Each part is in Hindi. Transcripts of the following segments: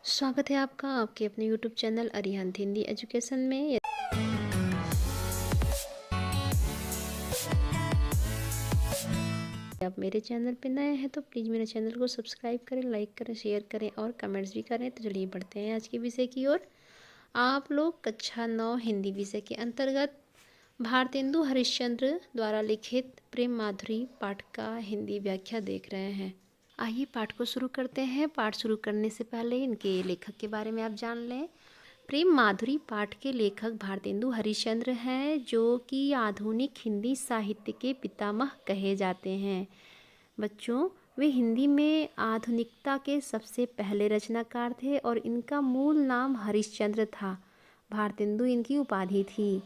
स्वागत है आपका आपके अपने YouTube channel Arihant Hindi education में। आप मेरे चैनल पे नए हैं तो प्लीज़ मेरे चैनल को सब्सक्राइब करें, लाइक करें, शेयर करें और कमेंट्स भी करें। तो चलिए बढ़ते हैं आज के विषय की ओर। आप लोग कक्षा 9 हिंदी विषय के अंतर्गत भारतेंदु हरिश्चंद्र द्वारा लिखित प्रेम माधुरी पाठ का हिंदी व्याख्या देख रहे हैं। आइए पाठ को शुरू करते हैं। पाठ शुरू करने से पहले इनके लेखक के बारे में आप जान लें। प्रेम माधुरी पाठ के लेखक भारतेंदु हरिश्चंद्र हैं, जो कि आधुनिक हिंदी साहित्य के पितामह कहे जाते हैं। बच्चों, वे हिंदी में आधुनिकता के सबसे पहले रचनाकार थे और इनका मूल नाम हरिश्चंद्र था। भारतेंदु इनकी उपाधि थी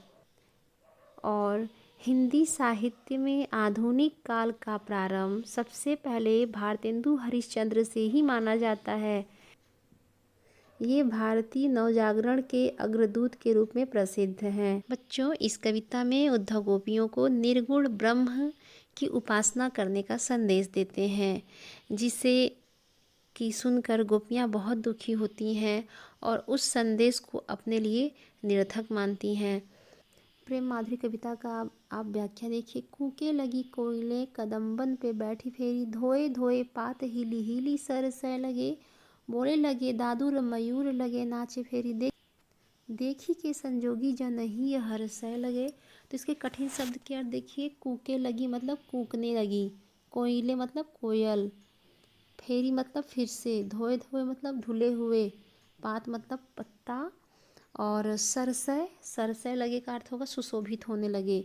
और हिंदी साहित्य में आधुनिक काल का प्रारंभ सबसे पहले भारतेंदु हरिश्चंद्र से ही माना जाता है। ये भारतीय नवजागरण के अग्रदूत के रूप में प्रसिद्ध हैं। बच्चों, इस कविता में उद्धव गोपियों को निर्गुण ब्रह्म की उपासना करने का संदेश देते हैं, जिसे कि सुनकर गोपियाँ बहुत दुखी होती हैं और उस संदेश को अपने लिए निरर्थक मानती हैं। प्रेम माधुरी कविता का आप व्याख्या देखिए। कूके लगी कोयले कदम्बन पे बैठी फेरी, धोए धोए पात हिली हिली सरसै लगे, बोले लगे दादुर मयूर लगे नाचे फेरी, देखी के संजोगी जन ही हर्षै लगे। तो इसके कठिन शब्द के अर्थ देखिए। कूके लगी मतलब कूकने लगी, कोयले मतलब कोयल, फेरी मतलब फिर से, धोए धोए मतलब धुले हुए, पात मतलब पत्ता, और सरसै सरसै लगे का अर्थ होगा सुशोभित होने लगे।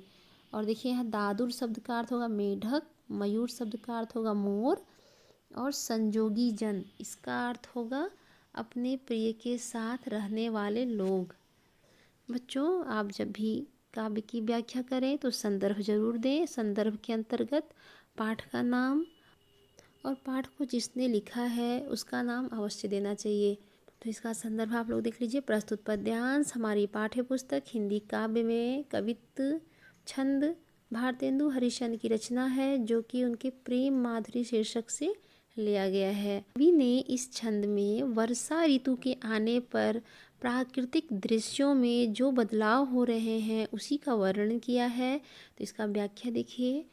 और देखिए यहाँ दादुर शब्द का अर्थ होगा मेढक, मयूर शब्द का अर्थ होगा मोर, और संजोगी जन इसका अर्थ होगा अपने प्रिय के साथ रहने वाले लोग। बच्चों, आप जब भी काव्य की व्याख्या करें तो संदर्भ जरूर दें। संदर्भ के अंतर्गत पाठ का नाम और पाठ को जिसने लिखा है उसका नाम अवश्य देना चाहिए। तो इसका संदर्भ आप लोग देख लीजिए। प्रस्तुत पद्यांश हमारी पाठ्य पुस्तक हिंदी काव्य में कवित्त छंद भारतेंदु हरिश्चंद्र की रचना है, जो कि उनके प्रेम माधुरी शीर्षक से लिया गया है। कवि ने इस छंद में वर्षा ऋतु के आने पर प्राकृतिक दृश्यों में जो बदलाव हो रहे हैं उसी का वर्णन किया है। तो इसका व्याख्या देखिए।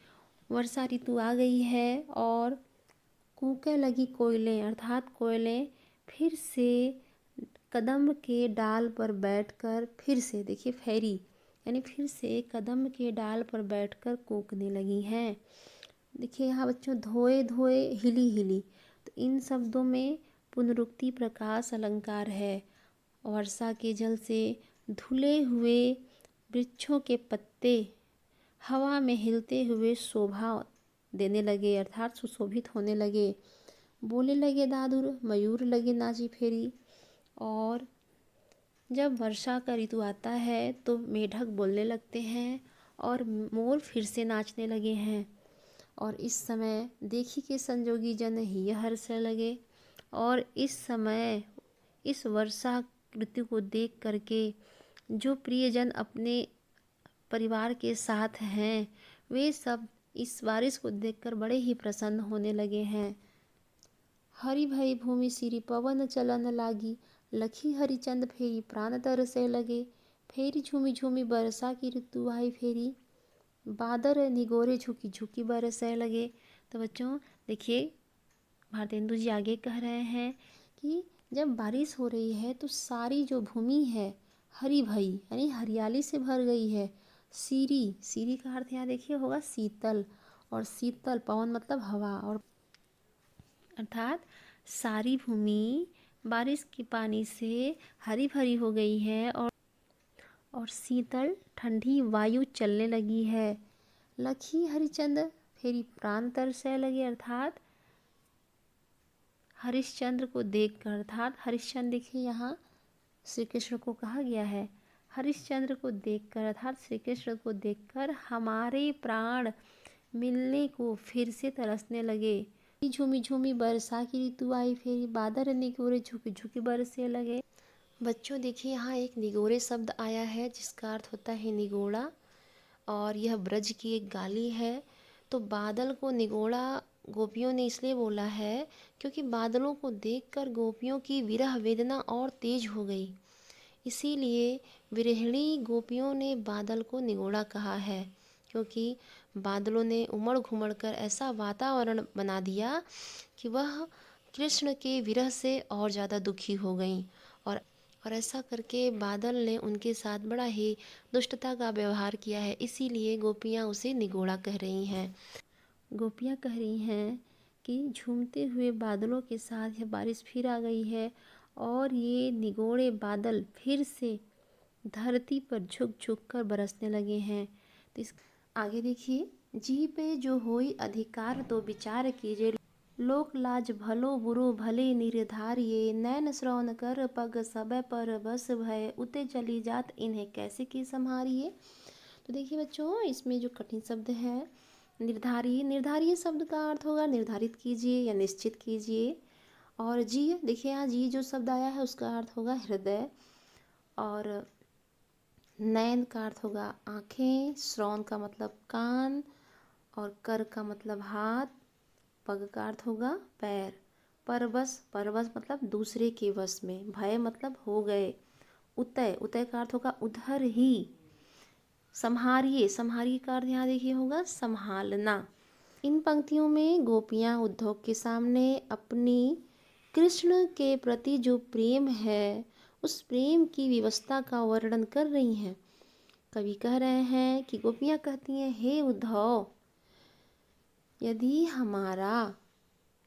वर्षा ऋतु आ गई है और कूके लगी कोयलें अर्थात कोयलें फिर से कदम्ब के डाल पर बैठकर फिर से, देखिए फेरी यानी फिर से कदम्ब के डाल पर बैठकर कूकने लगी हैं। देखिए यहाँ बच्चों, धोए धोए हिली हिली, तो इन शब्दों में पुनरुक्ति प्रकाश अलंकार है। वर्षा के जल से धुले हुए वृक्षों के पत्ते हवा में हिलते हुए शोभा देने लगे अर्थात सुशोभित होने लगे। बोले लगे दादुर मयूर लगे नाची फेरी, और जब वर्षा का ऋतु आता है तो मेढक बोलने लगते हैं और मोर फिर से नाचने लगे हैं। और इस समय देखी के संजोगी जन ही हर्ष लगे, और इस समय इस वर्षा ऋतु को देख करके जो प्रियजन अपने परिवार के साथ हैं वे सब इस बारिश को देखकर बड़े ही प्रसन्न होने लगे हैं। हरि भई भूमि सिरी पवन चलन लागी, लखी हरिचंद फेरी प्राण तरसे लगे, फेरी झूमी झूमी बरसा की ऋतु आई फेरी, बादर निगोरे झुकी झुकी बरसे लगे। तो बच्चों देखिए, भारतेंदु जी आगे कह रहे हैं कि जब बारिश हो रही है तो सारी जो भूमि है हरी भई यानी हरियाली से भर गई है। सीरी सीरी का अर्थ यहाँ देखिए होगा शीतल, और शीतल पवन मतलब हवा, और अर्थात सारी भूमि बारिश के पानी से हरी भरी हो गई है और शीतल ठंडी वायु चलने लगी है। लखी हरिचंद फेरी प्राण तरसे लगे अर्थात हरिश्चंद्र को देखकर, अर्थात हरिश्चंद्र देखिए यहाँ श्री कृष्ण को कहा गया है। हरिश्चंद्र को देखकर अर्थात श्री कृष्ण को देखकर हमारे प्राण मिलने को फिर से तरसने लगे। झूमी झूमी बरसा की ऋतु आई फेरी, बादल निगोरे झुकी झुकी बरसे लगे। बच्चों देखिए, यहाँ एक निगोरे शब्द आया है जिसका अर्थ होता है निगोड़ा, और यह ब्रज की एक गाली है। तो बादल को निगोड़ा गोपियों ने इसलिए बोला है क्योंकि बादलों को देखकर गोपियों की विरह वेदना और तेज हो गई। इसीलिए विरहिणी गोपियों ने बादल को निगोड़ा कहा है, क्योंकि बादलों ने उमड़ घुमड़ कर ऐसा वातावरण बना दिया कि वह कृष्ण के विरह से और ज़्यादा दुखी हो गईं। और ऐसा करके बादल ने उनके साथ बड़ा ही दुष्टता का व्यवहार किया है, इसीलिए गोपियाँ उसे निगोड़ा कह रही हैं। गोपियाँ कह रही हैं कि झूमते हुए बादलों के साथ यह बारिश फिर आ गई है और ये निगोड़े बादल फिर से धरती पर झुक झुक कर बरसने लगे हैं। तो इस आगे देखिए, जी पे जो होई अधिकार तो विचार कीजिए, लोक लाज भलो बुरो भले निर्धारिये, नैन श्रवण कर पग सब पर बस भय, उते चली जात इन्हें कैसे की संहारिये। तो देखिए बच्चों, इसमें जो कठिन शब्द है निर्धारिये, निर्धारिये शब्द का अर्थ होगा निर्धारित कीजिए या निश्चित कीजिए। और जी, देखिए यहाँ जी जो शब्द आया है उसका अर्थ होगा हृदय। और नयन का अर्थ होगा आँखें, श्रवण का मतलब कान, और कर का मतलब हाथ, पग का अर्थ होगा पैर, परवश, परवश मतलब दूसरे के वश में, भय मतलब हो गए, उतय, उतय का अर्थ होगा उधर ही, संहारिये, संहारिये का अर्थ यहाँ देखिए होगा संभालना। इन पंक्तियों में गोपियाँ उद्धव के सामने अपनी कृष्ण के प्रति जो प्रेम है उस प्रेम की विवशता का वर्णन कर रही हैं। कवि कह रहे हैं कि गोपियाँ कहती हैं, हे उद्धव, यदि हमारा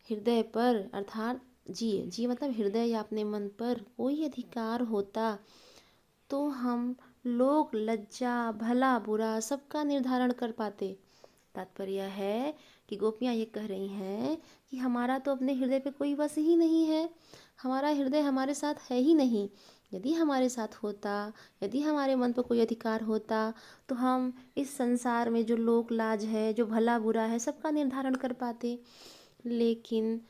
हृदय पर अर्थात जी मतलब हृदय या अपने मन पर कोई अधिकार होता तो हम लोग लज्जा भला बुरा सबका निर्धारण कर पाते। तात्पर्य है कि गोपियाँ ये कह रही हैं कि हमारा तो अपने हृदय पे कोई वश ही नहीं है, हमारा हृदय हमारे साथ है ही नहीं। यदि हमारे साथ होता, यदि हमारे मन पर कोई अधिकार होता तो हम इस संसार में जो लोक लाज है, जो भला बुरा है, सबका निर्धारण कर पाते। लेकिन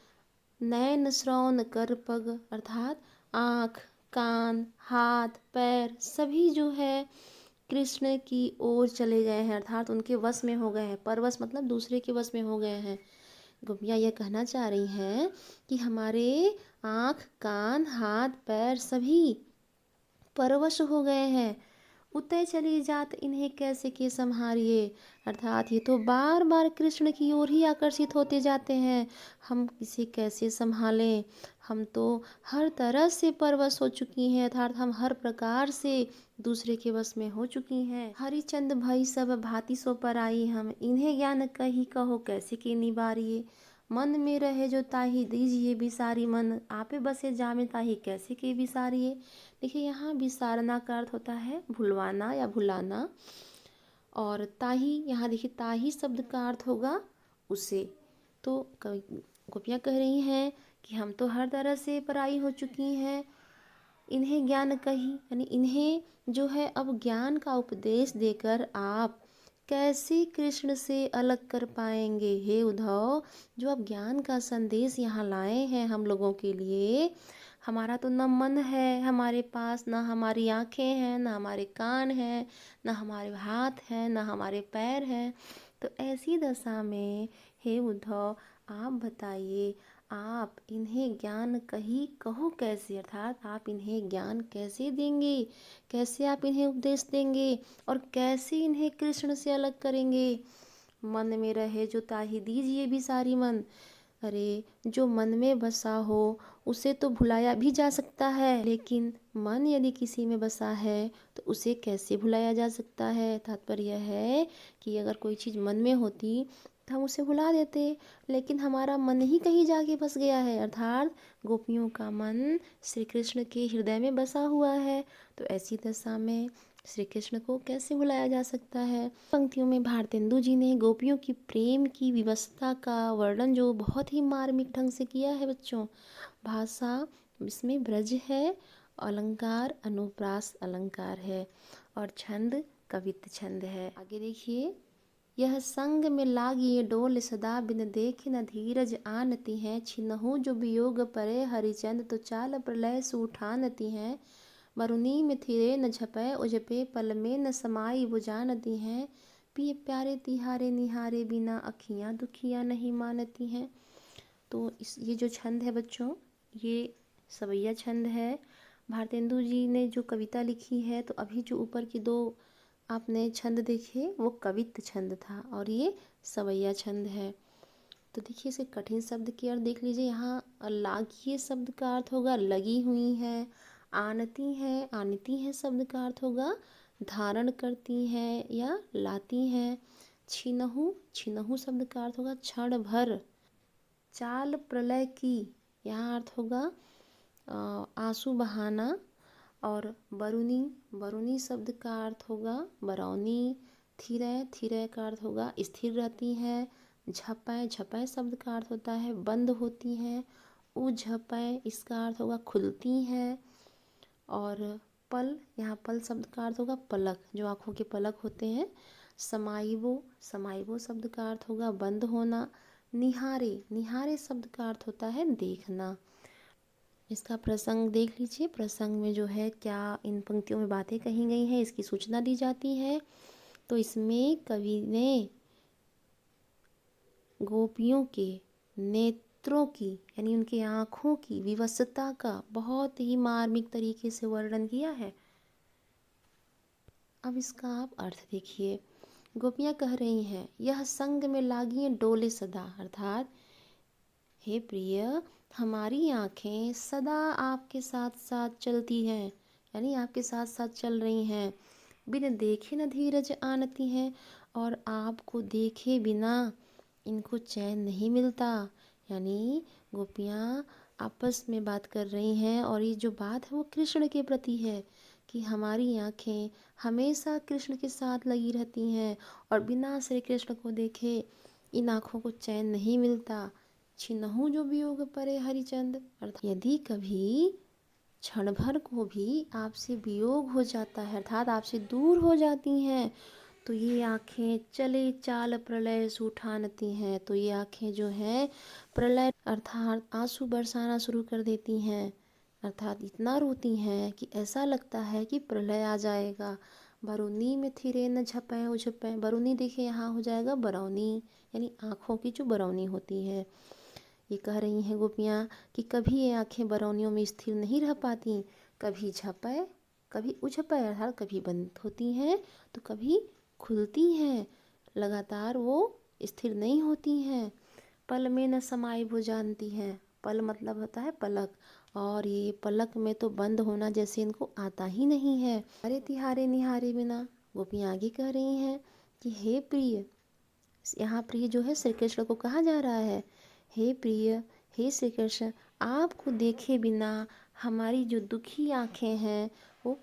नयन श्रवण कर पग अर्थात आँख, कान, हाथ, पैर सभी जो है कृष्ण की ओर चले गए हैं, अर्थात उनके वश में हो गए हैं। परवश मतलब दूसरे के वश में हो गए हैं। गोपियाँ यह कहना चाह रही हैं कि हमारे आँख, कान, हाथ, पैर सभी परवश हो गए हैं, उतय चली जात इन्हें कैसे के संहारिये, अर्थात ये तो बार बार कृष्ण की ओर ही आकर्षित होते जाते हैं, हम इसे कैसे संभालें। हम तो हर तरह से परवश हो चुकी हैं, अर्थात हम हर प्रकार से दूसरे के वश में हो चुकी हैं। हरिचंद भई सब भांति सो पर आई, हम इन्हें ज्ञान कही कहो कैसे के निवारिये, मन में रहे जो ताही दीजिए बिसारी, मन आपे बसे जामे ताही कैसे के बिसारिये। देखिए यहाँ विसारना का अर्थ होता है भुलवाना या भुलाना, और ताही यहाँ देखिए ताही शब्द का अर्थ होगा उसे। तो गोपियाँ कह रही हैं कि हम तो हर तरह से पराई हो चुकी हैं, इन्हें ज्ञान कही यानी इन्हें जो है अब ज्ञान का उपदेश देकर आप कैसे कृष्ण से अलग कर पाएंगे। हे उद्धव, जो आप ज्ञान का संदेश यहाँ लाए हैं हम लोगों के लिए, हमारा तो न मन है हमारे पास, न हमारी आँखें हैं, न हमारे कान हैं, न हमारे हाथ हैं, न हमारे पैर हैं। तो ऐसी दशा में हे उद्धव आप बताइए, आप इन्हें ज्ञान कही कहो कैसे, अर्थात आप इन्हें ज्ञान कैसे देंगे, कैसे आप इन्हें उपदेश देंगे और कैसे इन्हें कृष्ण से अलग करेंगे। मन में रहे जो ताही दीजिए भी सारी मन, अरे जो मन में बसा हो उसे तो भुलाया भी जा सकता है, लेकिन मन यदि किसी में बसा है तो उसे कैसे भुलाया जा सकता है। तात्पर्य है कि अगर कोई चीज़ मन में होती तो हम उसे भुला देते, लेकिन हमारा मन ही कहीं जाके बस गया है, अर्थात गोपियों का मन श्री कृष्ण के हृदय में बसा हुआ है। तो ऐसी दशा में श्री कृष्ण को कैसे भुलाया जा सकता है। पंक्तियों में भारतेंदु जी ने गोपियों की प्रेम की विवशता का वर्णन जो बहुत ही मार्मिक ढंग से किया है बच्चों। भाषा इसमें ब्रज है, अलंकार अनुप्रास अलंकार है, और छंद कवित्त छंद है। आगे देखिए, यह संग में लागिए डोल सदा बिन देखे न धीरज आनती हैं, छिन्हु जो वियोग परे हरिचंद तो चाल प्रलय सूठानती हैं, वरुणी में थिरे न झपै उजपे पल में न समाई वो जानती हैं, प्यारे तिहारे निहारे बिना अखियाँ दुखियाँ नहीं मानती हैं। तो ये जो छंद है बच्चों, ये सवैया छंद है। भारतेंदु जी ने जो कविता लिखी है, तो अभी जो ऊपर की दो आपने छंद देखे वो कवित्त छंद था और ये सवैया छंद है। तो देखिए इसे कठिन शब्द की अर्थ देख लीजिए। यहाँ लाघीय शब्द का अर्थ होगा लगी हुई है। आनती है, आनती है शब्द का अर्थ होगा धारण करती है या लाती हैं। छिनहु, छिनहु शब्द का अर्थ होगा क्षण भर। चाल प्रलय की, यहाँ अर्थ होगा आंसू बहाना। और बरुनी, बरुनी शब्द का अर्थ होगा बरौनी। थिरय, थिरय का अर्थ होगा स्थिर रहती है। झपय, झपय शब्द का अर्थ होता है बंद होती हैं। उझपय, इसका अर्थ होगा खुलती हैं। और पल, यहाँ पल शब्द का अर्थ होगा पलक, जो आँखों के पलक होते हैं। समाइबो, समाइबो शब्द का अर्थ होगा बंद होना। निहारे, निहारे शब्द का अर्थ होता है देखना। इसका प्रसंग देख लीजिए। प्रसंग में जो है क्या इन पंक्तियों में बातें कही गई हैं, इसकी सूचना दी जाती है। तो इसमें कवि ने गोपियों के नेत्रों की यानी उनकी आँखों की विवशता का बहुत ही मार्मिक तरीके से वर्णन किया है। अब इसका आप अर्थ देखिए। गोपियाँ कह रही हैं, यह संग में लागी डोले सदा, अर्थात हे प्रिय, हमारी आँखें सदा आपके साथ साथ चलती हैं, यानी आपके साथ साथ चल रही हैं। बिन देखे न धीरज आनती हैं, और आपको देखे बिना इनको चैन नहीं मिलता। यानी गोपियाँ आपस में बात कर रही हैं और ये जो बात है वो कृष्ण के प्रति है कि हमारी आँखें हमेशा कृष्ण के साथ लगी रहती हैं और बिना श्री कृष्ण को देखे इन आँखों को चैन नहीं मिलता। छिनहु जो वियोग परे हरिचंद, अर्थात यदि कभी क्षण भर को भी आपसे वियोग हो जाता है, अर्थात आपसे दूर हो जाती हैं, तो ये आँखें चले चाल प्रलय सूठानती हैं। तो ये आँखें जो हैं प्रलय अर्थात आंसू बरसाना शुरू कर देती हैं, अर्थात इतना रोती हैं कि ऐसा लगता है कि प्रलय आ जाएगा। बरुनी में थिरे न झपे उझपे, बरुनी देखिए यहाँ हो जाएगा बरौनी, यानी आँखों की जो बरौनी होती है। ये कह रही हैं गोपियाँ कि कभी ये आँखें बरौनियों में स्थिर नहीं रह पाती, कभी झपे कभी उझपे, अर्थात कभी बंद होती हैं तो कभी खुलती हैं, लगातार वो स्थिर नहीं होती हैं। पल में न समाई वो जानती हैं, पल मतलब होता है पलक, और ये पलक में तो बंद होना जैसे इनको आता ही नहीं है। अरे तिहारे निहारे बिना, गोपियाँ आगे कह रही हैं कि हे प्रिय, यहाँ प्रिय जो है श्री कृष्ण को कहा जा रहा है। हे प्रिय, हे श्री कृष्ण, आपको देखे बिना हमारी जो दुखी आँखें हैं वो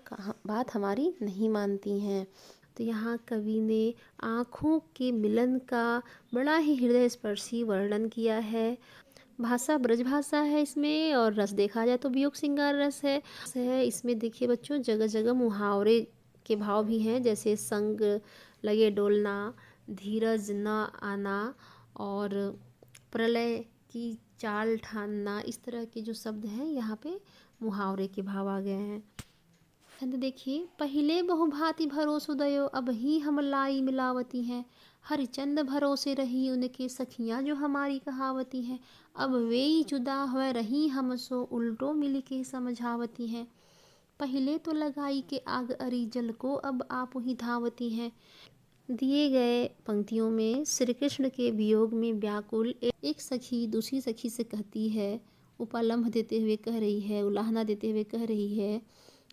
बात हमारी नहीं मानती हैं। तो यहाँ कवि ने आँखों के मिलन का बड़ा ही हृदय स्पर्शी वर्णन किया है। भाषा ब्रज भाषा है इसमें, और रस देखा जाए तो वियोग श्रृंगार रस है। इसमें देखिए बच्चों जगह जगह मुहावरे के भाव भी हैं, जैसे संग लगे डोलना, धीरज न आना और प्रलय की चाल ठानना, इस तरह के जो शब्द हैं यहाँ पे मुहावरे के भाव आ गए हैं। छंद देखिए, पहिले बहुभांति भरोसो दयो, अब ही हम लाई मिलावती हैं। हरिचंद भरोसे रही उनके सखियाँ जो हमारी कहावती हैं। अब वे जुदा हो रही हम सो उल्टो मिल के समझावती हैं। पहले तो लगाई के आग अरी जल को, अब आप ही धावती हैं। दिए गए पंक्तियों में श्री कृष्ण के वियोग में व्याकुल एक सखी दूसरी सखी से कहती है, उपलम्भ देते हुए कह रही है, उलाहना देते हुए कह रही है,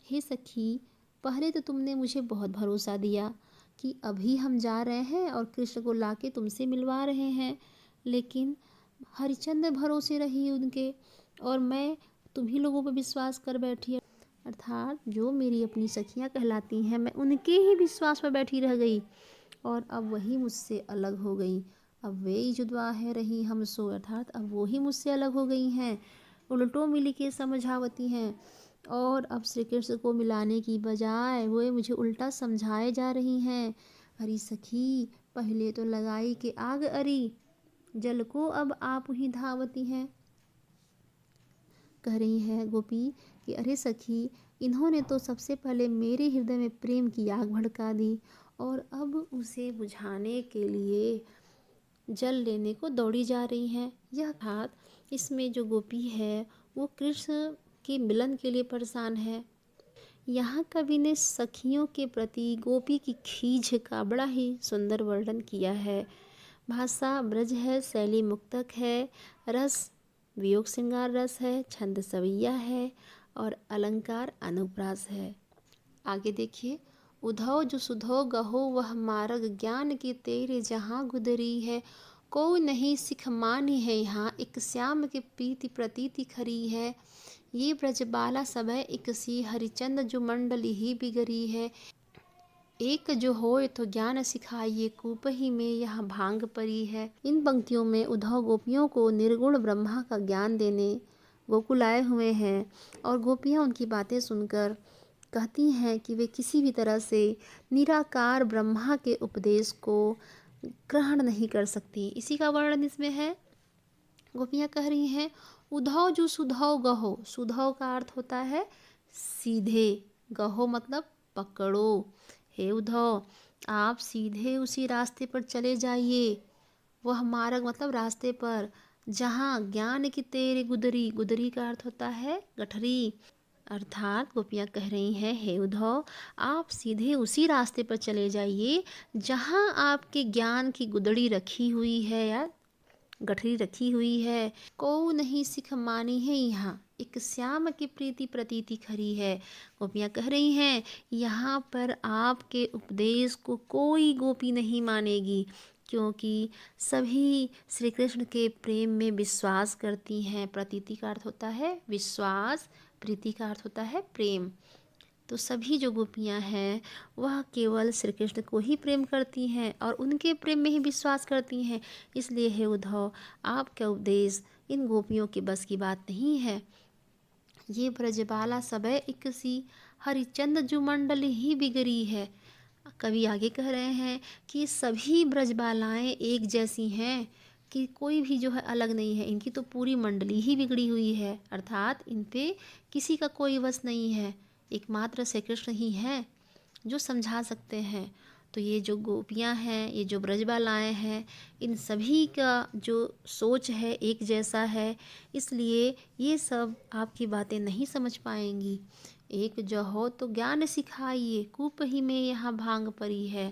हे सखी, पहले तो तुमने मुझे बहुत भरोसा दिया कि अभी हम जा रहे हैं और कृष्ण को लाके तुमसे मिलवा रहे हैं, लेकिन हरिचंद्र भरोसे रही उनके और मैं तुम्ही लोगों पर विश्वास कर बैठी, अर्थात जो मेरी अपनी सखियाँ कहलाती हैं मैं उनके ही विश्वास पर बैठी रह गई और अब वही मुझसे अलग हो गई। अब वे ही जुदवा है रही हम सो, अर्थात अब वो ही मुझसे अलग हो गई हैं, उल्टो मिली के समझावती हैं, और अब श्री कृष्ण को मिलाने की बजाय वो मुझे उल्टा समझाए जा रही हैं। अरे सखी, पहले तो लगाई के आग अरी जल को, अब आप ही धावती हैं। कह रही है गोपी कि अरे सखी, इन्होंने तो सबसे पहले मेरे हृदय में प्रेम की आग भड़का दी और अब उसे बुझाने के लिए जल लेने को दौड़ी जा रही हैं। यह घात इसमें जो गोपी है वो कृष्ण के मिलन के लिए परेशान है। यहाँ कवि ने सखियों के प्रति गोपी की खींच का बड़ा ही सुंदर वर्णन किया है। भाषा ब्रज है, शैली मुक्तक है, रस वियोग श्रृंगार रस है, छंद सवैया है और अलंकार अनुप्रास है। आगे देखिए, उधौ जो सुधौ गहो वह मार्ग, ज्ञान की तेरे जहाँ गुदरी है। को नहीं सिख मानी है यहाँ, एक श्याम के प्रीति प्रतीति खरी है। ये ब्रजबाला सब है एक सी, हरिचंद जो मंडली ही बिगड़ी है। एक जो होए तो ज्ञान सिखाइए, कूप ही में यह भांग परी है। इन पंक्तियों में उद्धव गोपियों को निर्गुण ब्रह्मा का ज्ञान देने गोकुल आए हुए हैं और गोपियाँ उनकी बातें सुनकर कहती हैं कि वे किसी भी तरह से निराकार ब्रह्मा के उपदेश को ग्रहण नहीं कर सकती। इसी का वर्णन इसमें है। गोपियाँ कह रही हैं, उधौ जो सुधौ गहो, सुधौ का अर्थ होता है सीधे, गहो मतलब पकड़ो। हे उद्धव, आप सीधे उसी रास्ते पर चले जाइए। वह मार्ग मतलब रास्ते पर, जहाँ ज्ञान की तेरे गुदरी, गुदरी का अर्थ होता है गठरी। अर्थात गोपियाँ कह रही हैं, हे उद्धव, आप सीधे उसी रास्ते पर चले जाइए जहाँ आपके ज्ञान की गुदड़ी रखी हुई है या गठरी रखी हुई है। को नहीं सिख मानी है यहाँ, एक श्याम की प्रीति प्रतीति खरी है। गोपियाँ कह रही हैं, यहाँ पर आपके उपदेश को कोई गोपी नहीं मानेगी, क्योंकि सभी श्री कृष्ण के प्रेम में विश्वास करती हैं। प्रतीति का अर्थ होता है विश्वास, प्रीति का अर्थ होता है प्रेम। तो सभी जो गोपियाँ हैं वह केवल श्री कृष्ण को ही प्रेम करती हैं और उनके प्रेम में ही विश्वास करती हैं। इसलिए हे उद्धव, आपका उपदेश इन गोपियों के बस की बात नहीं है। ये ब्रजबाला सबे इकसी, हरिचंद जो मंडल ही बिगड़ी है। कवि आगे कह रहे हैं कि सभी ब्रजबालाएँ एक जैसी हैं, कि कोई भी जो है अलग नहीं है, इनकी तो पूरी मंडली ही बिगड़ी हुई है। अर्थात इन पे किसी का कोई वश नहीं है, एकमात्र श्री कृष्ण ही हैं जो समझा सकते हैं। तो ये जो गोपियाँ हैं, ये जो ब्रजबालाएँ हैं, इन सभी का जो सोच है एक जैसा है, इसलिए ये सब आपकी बातें नहीं समझ पाएंगी। एक जो हो तो ज्ञान सिखाइए, कूप ही में यहाँ भांग परी है।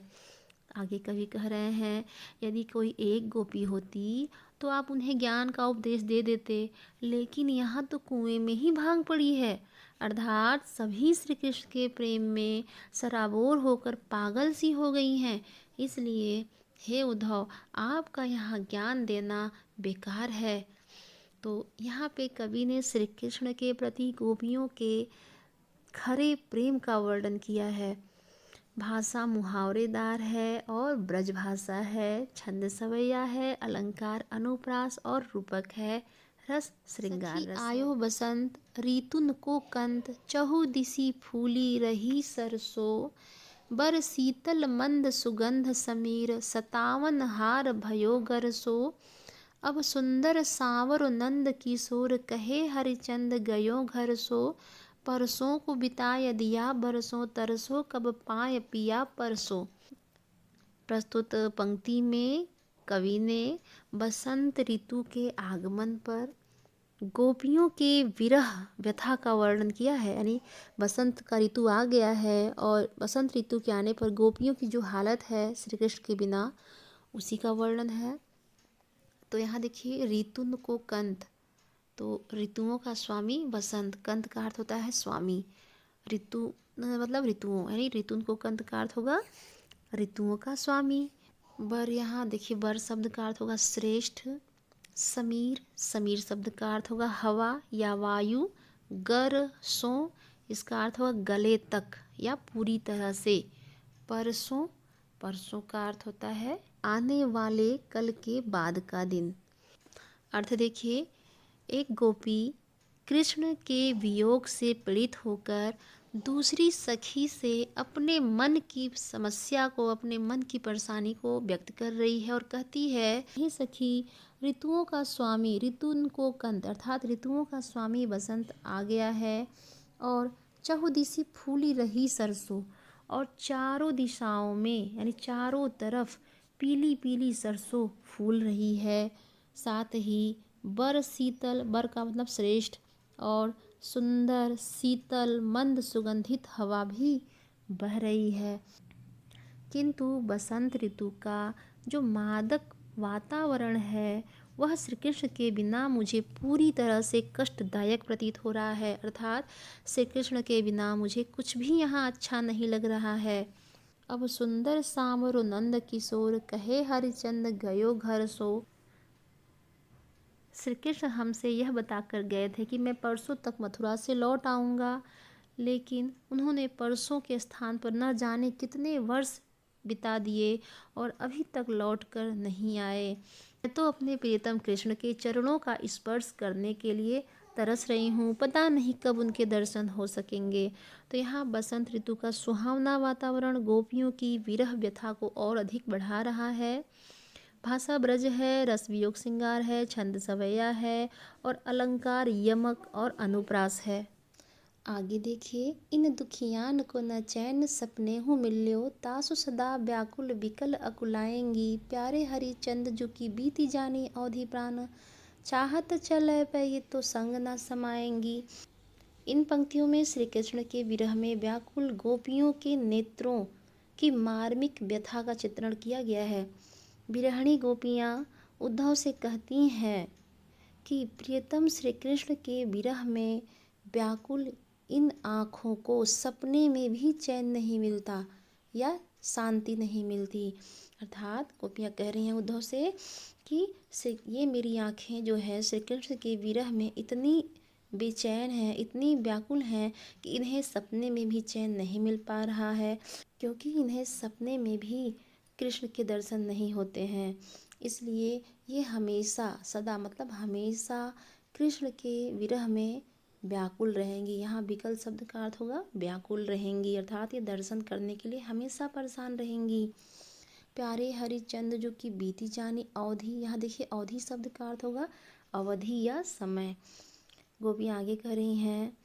आगे कवि कह रहे हैं, यदि कोई एक गोपी होती तो आप उन्हें ज्ञान का उपदेश दे देते, लेकिन यहाँ तो कुएं में ही भांग पड़ी है। अर्थात सभी श्री कृष्ण के प्रेम में सराबोर होकर पागल सी हो गई हैं। इसलिए हे उद्धव, आपका यहाँ ज्ञान देना बेकार है। तो यहाँ पे कवि ने श्री कृष्ण के प्रति गोपियों के खरे प्रेम का वर्णन किया है। भाषा मुहावरेदार है और ब्रज भाषा है, छंद सवैया है, अलंकार अनुप्रास और रूपक है, रस श्रृंगार रस। आयो बसंत ऋतुन को कंत, चहु दिसी फूली रही सरसो, बर शीतल मंद सुगंध समीर, सतावन हार भयो गरसो। अब सुंदर सांवर नंद किशोर, कहे हरिचंद गयो घर सो, परसों को बिताय दिया बरसों, तरसों कब पाय पिया परसों। प्रस्तुत पंक्ति में कवि ने बसंत ऋतु के आगमन पर गोपियों के विरह व्यथा का वर्णन किया है। यानी बसंत का ऋतु आ गया है और बसंत ऋतु के आने पर गोपियों की जो हालत है श्री कृष्ण के बिना, उसी का वर्णन है। तो यहाँ देखिए, ऋतुन को कंत, तो ऋतुओं का स्वामी बसंत, कंत का अर्थ होता है स्वामी। ऋतु मतलब ऋतुओं, यानी ऋतुन को कंत का अर्थ होगा ऋतुओं का स्वामी। बर, यहाँ देखिए बर शब्द का अर्थ होगा श्रेष्ठ। समीर, समीर शब्द का अर्थ होगा हवा या वायु। गर सो, इसका अर्थ होगा गले तक या पूरी तरह से। परसों, परसों का अर्थ होता है आने वाले कल के बाद का दिन। अर्थ देखिए, एक गोपी कृष्ण के वियोग से पीड़ित होकर दूसरी सखी से अपने मन की समस्या को, अपने मन की परेशानी को व्यक्त कर रही है और कहती है, हे सखी, ऋतुओं का स्वामी ऋतुन को कंत अर्थात ऋतुओं का स्वामी बसंत आ गया है और चहुदिशी फूली रही सरसों, और चारों दिशाओं में यानी चारों तरफ पीली पीली सरसों फूल रही है। साथ ही बर शीतल, बर का मतलब श्रेष्ठ, और सुंदर शीतल मंद सुगंधित हवा भी बह रही है। किंतु बसंत ऋतु का जो मादक वातावरण है वह श्री कृष्ण के बिना मुझे पूरी तरह से कष्टदायक प्रतीत हो रहा है। अर्थात श्री कृष्ण के बिना मुझे कुछ भी यहाँ अच्छा नहीं लग रहा है। अब सुंदर सामरो नंद किशोर, कहे हरिचंद गयो घर सो। श्री कृष्ण हमसे यह बताकर गए थे कि मैं परसों तक मथुरा से लौट आऊँगा, लेकिन उन्होंने परसों के स्थान पर न जाने कितने वर्ष बिता दिए और अभी तक लौट कर नहीं आए। मैं तो अपने प्रियतम कृष्ण के चरणों का स्पर्श करने के लिए तरस रही हूँ, पता नहीं कब उनके दर्शन हो सकेंगे। तो यहाँ बसंत ऋतु का सुहावना वातावरण गोपियों की विरह व्यथा को और अधिक बढ़ा रहा है। भाषा ब्रज है, रस वियोग श्रृंगार है, छंद सवैया है और अलंकार यमक और अनुप्रास है। आगे देखिए, इन दुखियान को न चैन सपने हूँ मिल्यो, तासु सदा व्याकुल विकल अकुलाएंगी, प्यारे हरिचंद जो की बीती जानी अवधि प्राण, चाहत चले पे तो संग न समाएंगी। इन पंक्तियों में श्री कृष्ण के विरह में व्याकुल गोपियों के नेत्रों की मार्मिक व्यथा का चित्रण किया गया है। विरहिणी गोपियाँ उद्धव से कहती हैं कि प्रियतम श्री कृष्ण के विरह में व्याकुल इन आँखों को सपने में भी चैन नहीं मिलता या शांति नहीं मिलती। अर्थात गोपियाँ कह रही हैं उद्धव से कि ये मेरी आँखें जो है श्री कृष्ण के विरह में इतनी बेचैन हैं, इतनी व्याकुल हैं कि इन्हें सपने में भी चैन नहीं मिल पा रहा है, क्योंकि इन्हें सपने में भी कृष्ण के दर्शन नहीं होते हैं। इसलिए ये हमेशा सदा मतलब हमेशा कृष्ण के विरह में व्याकुल रहेंगी। यहाँ विकल शब्द का अर्थ होगा व्याकुल रहेंगी, अर्थात ये दर्शन करने के लिए हमेशा परेशान रहेंगी। प्यारे हरिचंद जो कि बीती जानी अवधि, यहाँ देखिए अवधि शब्द का अर्थ होगा अवधि या समय। गोपियाँ आगे कह रही हैं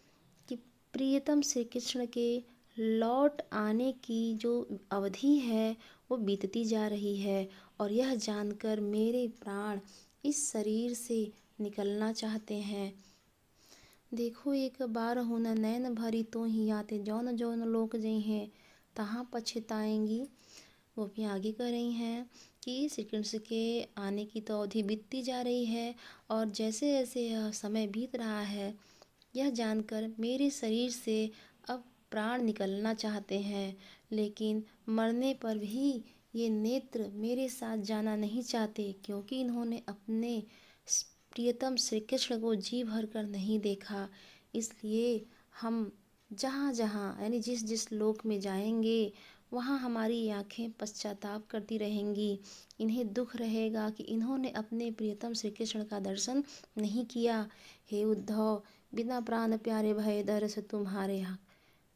कि प्रियतम श्री कृष्ण के लौट आने की जो अवधि है वो बीतती जा रही है और यह जानकर मेरे प्राण इस शरीर से निकलना चाहते हैं। देखो एक बार हुन नैन भरी तो ही आते, जौन जौन लोक जई हैं तहाँ पछताएंगी। गोपियाँ आगे कह रही हैं कि श्री कृष्ण के आने की तो अवधि बीतती जा रही है और जैसे जैसे यह समय बीत रहा है यह जानकर मेरे शरीर से अब प्राण निकलना चाहते हैं, लेकिन मरने पर भी ये नेत्र मेरे साथ जाना नहीं चाहते, क्योंकि इन्होंने अपने प्रियतम श्री कृष्ण को जी भर कर नहीं देखा। इसलिए हम जहाँ जहाँ यानी जिस जिस लोक में जाएंगे वहाँ हमारी आँखें पश्चाताप करती रहेंगी। इन्हें दुख रहेगा कि इन्होंने अपने प्रियतम श्री कृष्ण का दर्शन नहीं किया। हे उद्धव, बिना प्राण प्यारे भय दरस तुम्हारे यहाँ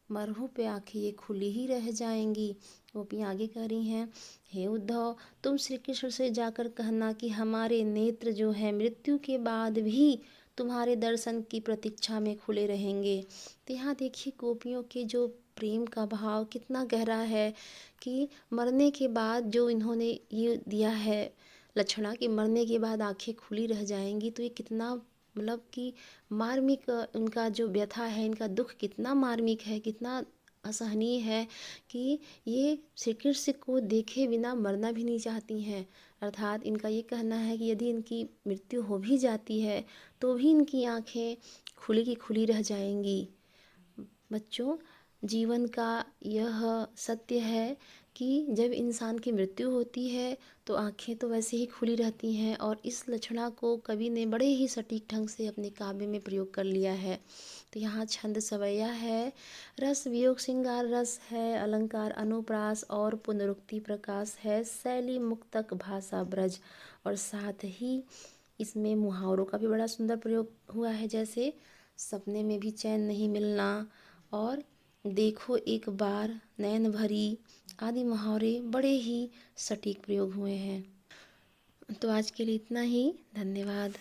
मरहू पे आँखें ये खुली ही रह जाएंगी। गोपियाँ आगे कह रही हैं, हे उद्धव, तुम श्री कृष्ण से जाकर कहना कि हमारे नेत्र जो है मृत्यु के बाद भी तुम्हारे दर्शन की प्रतीक्षा में खुले रहेंगे। तो यहाँ देखिए गोपियों के जो प्रेम का भाव कितना गहरा है कि मरने के बाद जो इन्होंने ये दिया है लक्षणा कि मरने के बाद आँखें खुली रह जाएंगी, तो ये कितना मतलब कि मार्मिक उनका जो व्यथा है, इनका दुख कितना मार्मिक है, कितना असहनीय है कि ये श्री कृष्ण को देखे बिना मरना भी नहीं चाहती हैं। अर्थात इनका ये कहना है कि यदि इनकी मृत्यु हो भी जाती है तो भी इनकी आँखें खुली की खुली रह जाएंगी। बच्चों, जीवन का यह सत्य है कि जब इंसान की मृत्यु होती है तो आँखें तो वैसे ही खुली रहती हैं, और इस लक्षणा को कवि ने बड़े ही सटीक ढंग से अपने काव्य में प्रयोग कर लिया है। तो यहाँ छंद सवैया है, रस वियोग श्रृंगार रस है, अलंकार अनुप्रास और पुनरुक्ति प्रकाश है, शैली मुक्तक भाषा ब्रज, और साथ ही इसमें मुहावरों का भी बड़ा सुंदर प्रयोग हुआ है, जैसे सपने में भी चैन नहीं मिलना और देखो एक बार नैन भरी आदि मुहावरे बड़े ही सटीक प्रयोग हुए हैं। तो आज के लिए इतना ही, धन्यवाद।